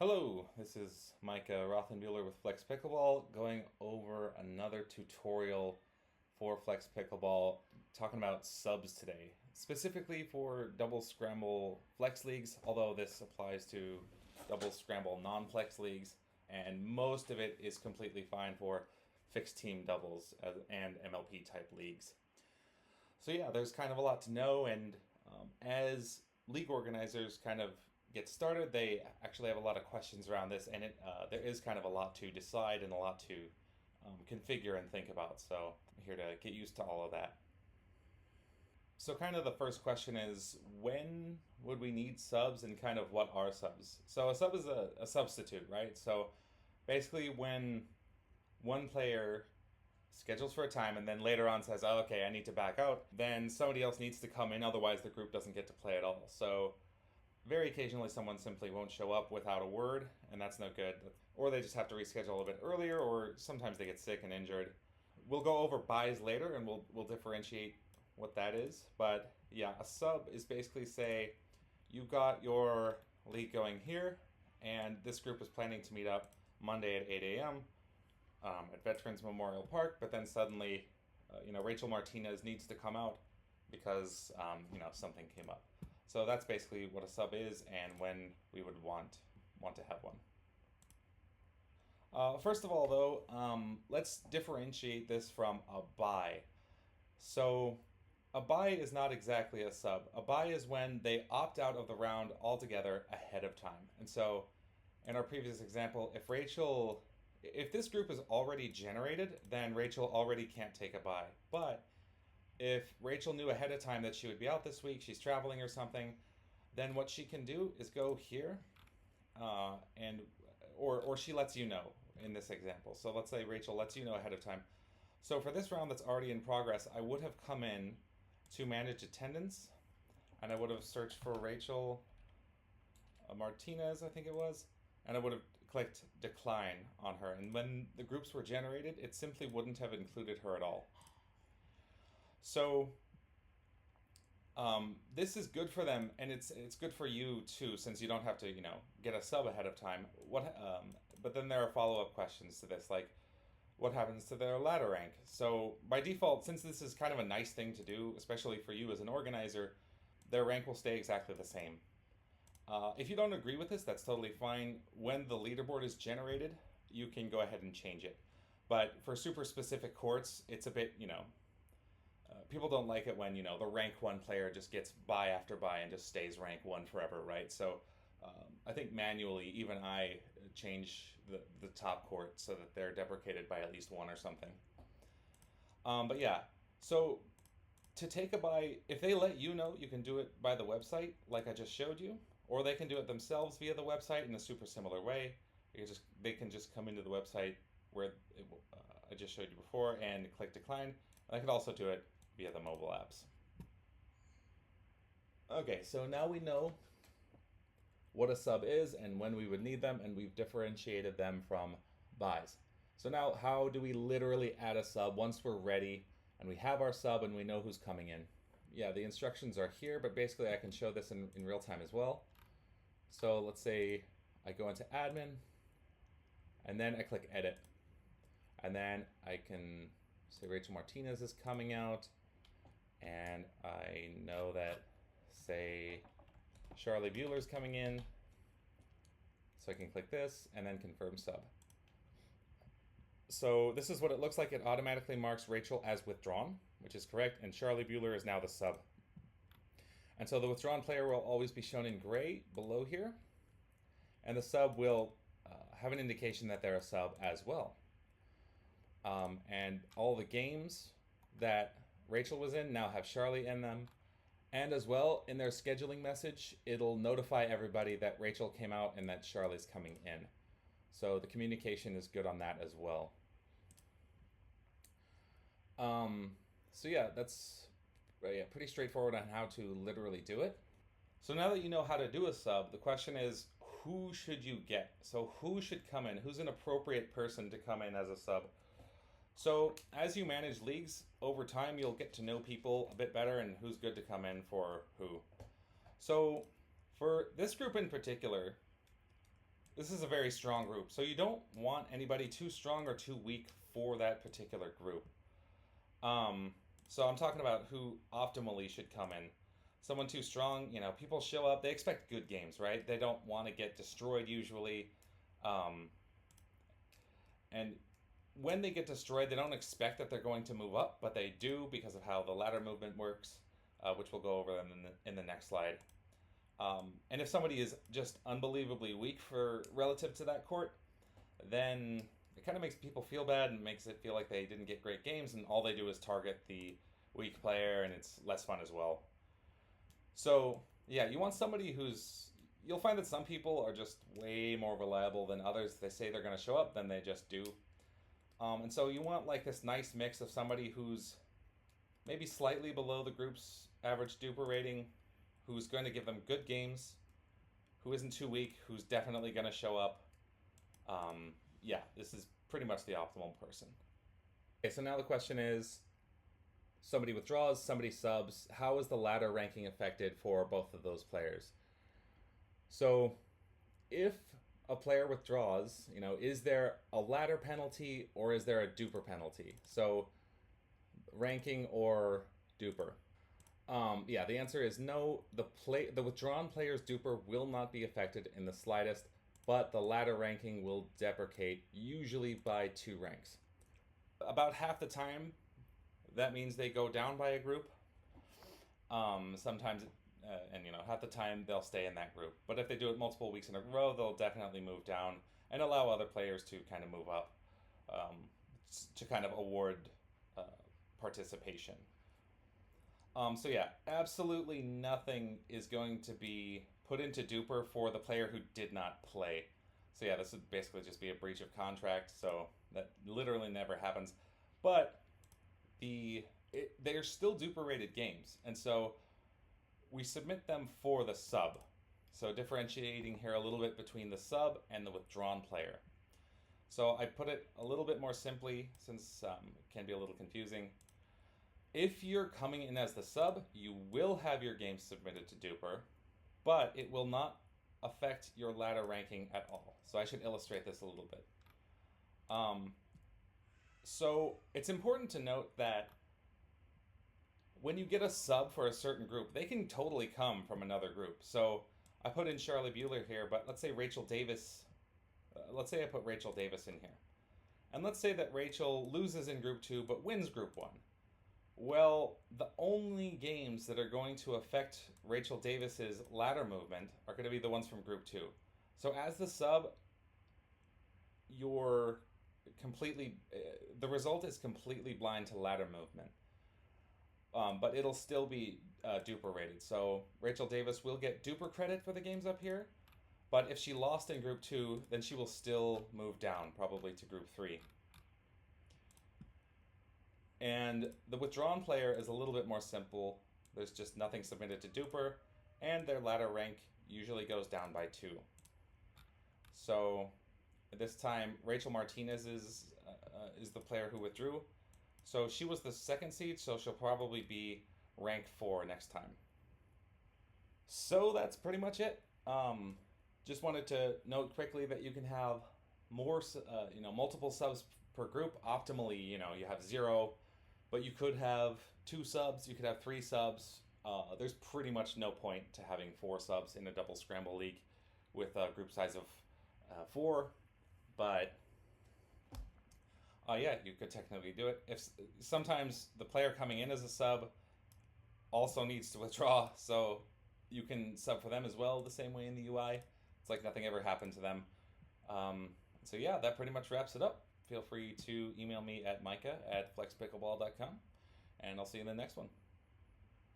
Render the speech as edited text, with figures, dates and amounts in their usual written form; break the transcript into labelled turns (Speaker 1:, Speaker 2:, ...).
Speaker 1: Hello, this is Micah Rothenbuehler with Flex Pickleball going over another tutorial for Flex Pickleball, talking about subs today, specifically for double scramble flex leagues, although this applies to double scramble non-flex leagues, and most of it is completely fine for fixed team doubles and MLP type leagues. So yeah, there's kind of a lot to know, and as league organizers kind of get started, they actually have a lot of questions around this, and there is kind of a lot to decide and a lot to configure and think about. So I'm here to get used to all of that. So kind of the first question is, when would we need subs, and kind of what are subs? So a sub is a substitute, right? So basically when one player schedules for a time and then later on says, oh, okay, I need to back out, then somebody else needs to come in, otherwise the group doesn't get to play at all. So very occasionally someone simply won't show up without a word, and that's no good. Or they just have to reschedule a bit earlier, or sometimes they get sick and injured. We'll go over buys later, and we'll differentiate what that is. But yeah, a sub is basically, say you've got your league going here, and this group is planning to meet up Monday at 8 a.m. At Veterans Memorial Park, but then suddenly, Rachel Martinez needs to come out because something came up. So that's basically what a sub is, and when we would want to have one. First of all, though, let's differentiate this from a buy. So a buy is not exactly a sub. A buy is when they opt out of the round altogether ahead of time. And so in our previous example, if this group is already generated, then Rachel already can't take a buy. But if Rachel knew ahead of time that she would be out this week, she's traveling or something, then what she can do is go here, or she lets you know in this example. So let's say Rachel lets you know ahead of time. So for this round that's already in progress, I would have come in to manage attendance, and I would have searched for Rachel Martinez, I think it was, and I would have clicked decline on her. And when the groups were generated, it simply wouldn't have included her at all. So this is good for them, and it's good for you too, since you don't have to get a sub ahead of time. But then there are follow-up questions to this, like what happens to their ladder rank? So by default, since this is kind of a nice thing to do, especially for you as an organizer, their rank will stay exactly the same. If you don't agree with this, that's totally fine. When the leaderboard is generated, you can go ahead and change it. But for super specific courts, it's a bit, people don't like it when, the rank 1 player just gets buy after buy and just stays rank 1 forever, right? So I think manually, even I change the top court so that they're deprecated by at least 1 or something. But yeah, so to take a buy, if they let you know, you can do it by the website like I just showed you, or they can do it themselves via the website in a super similar way. They can just come into the website where I just showed you before and click decline. And I could also do it via the mobile apps. Okay, so now we know what a sub is and when we would need them, and we've differentiated them from buys. So now how do we literally add a sub once we're ready and we have our sub and we know who's coming in? Yeah, the instructions are here, but basically I can show this in real time as well. So let's say I go into admin, and then I click edit, and then I can say Rachel Martinez is coming out, and I know that, say, Charlie Buehler is coming in, so I can click this and then confirm sub. So this is what it looks like. It automatically marks Rachel as withdrawn, which is correct, and Charlie Buehler is now the sub. And so the withdrawn player will always be shown in gray below here, and the sub will have an indication that they're a sub as well. And all the games that Rachel was in now have Charlie in them, and as well in their scheduling message, it'll notify everybody that Rachel came out and that Charlie's coming in. So the communication is good on that as well. So yeah, that's pretty straightforward on how to literally do it. So now that you know how to do a sub, the question is, who should you get? So who should come in? Who's an appropriate person to come in as a sub? So as you manage leagues, over time you'll get to know people a bit better and who's good to come in for who. So for this group in particular, this is a very strong group, so you don't want anybody too strong or too weak for that particular group. Um, so I'm talking about who optimally should come in. Someone too strong, people show up, they expect good games, right? They don't want to get destroyed usually. Um, and when they get destroyed, they don't expect that they're going to move up, but they do because of how the ladder movement works, which we'll go over them in the next slide. And if somebody is just unbelievably weak for relative to that court, then it kind of makes people feel bad and makes it feel like they didn't get great games, and all they do is target the weak player, and it's less fun as well. So yeah, you want somebody who's. You'll find that some people are just way more reliable than others. They say they're going to show up, then they just do. And so you want like this nice mix of somebody who's maybe slightly below the group's average duper rating, who's going to give them good games, who isn't too weak, who's definitely going to show up. Yeah, this is pretty much the optimal person. Okay, so now the question is, somebody withdraws, somebody subs. How is the ladder ranking affected for both of those players? So if a player withdraws, is there a ladder penalty or is there a duper penalty? So ranking or duper? Yeah, the answer is no. The withdrawn player's duper will not be affected in the slightest, but the ladder ranking will deprecate, usually by 2 ranks. About half the time, that means they go down by a group. Sometimes, and half the time they'll stay in that group. But if they do it multiple weeks in a row, they'll definitely move down and allow other players to kind of move up, to kind of award participation. So yeah, absolutely nothing is going to be put into duper for the player who did not play. So yeah, this would basically just be a breach of contract, so that literally never happens. But they are still duper rated games, and so we submit them for the sub. So differentiating here a little bit between the sub and the withdrawn player. So I put it a little bit more simply, since it can be a little confusing. If you're coming in as the sub, you will have your game submitted to duper, but it will not affect your ladder ranking at all. So I should illustrate this a little bit. So it's important to note that when you get a sub for a certain group, they can totally come from another group. So I put in Charlotte Bueller here, but let's say Rachel Davis. Let's say I put Rachel Davis in here. And let's say that Rachel loses in group 2 but wins group 1. Well, the only games that are going to affect Rachel Davis's ladder movement are going to be the ones from group 2. So as the sub, you're completely, the result is completely blind to ladder movement. But it'll still be duper rated. So Rachel Davis will get duper credit for the games up here, but if she lost in group 2, then she will still move down, probably to group 3. And the withdrawn player is a little bit more simple. There's just nothing submitted to duper, and their ladder rank usually goes down by 2. So this time, Rachel Martinez is the player who withdrew. So she was the 2nd seed, so she'll probably be rank 4 next time. So that's pretty much it. Just wanted to note quickly that you can have more, multiple subs per group. Optimally, you have 0, but you could have 2 subs, you could have 3 subs. There's pretty much no point to having 4 subs in a double scramble league with a group size of 4, but yeah, you could technically do it. If sometimes the player coming in as a sub also needs to withdraw, so you can sub for them as well the same way in the UI. It's like nothing ever happened to them. So yeah, that pretty much wraps it up. Feel free to email me at micah@flexpickleball.com, and I'll see you in the next one.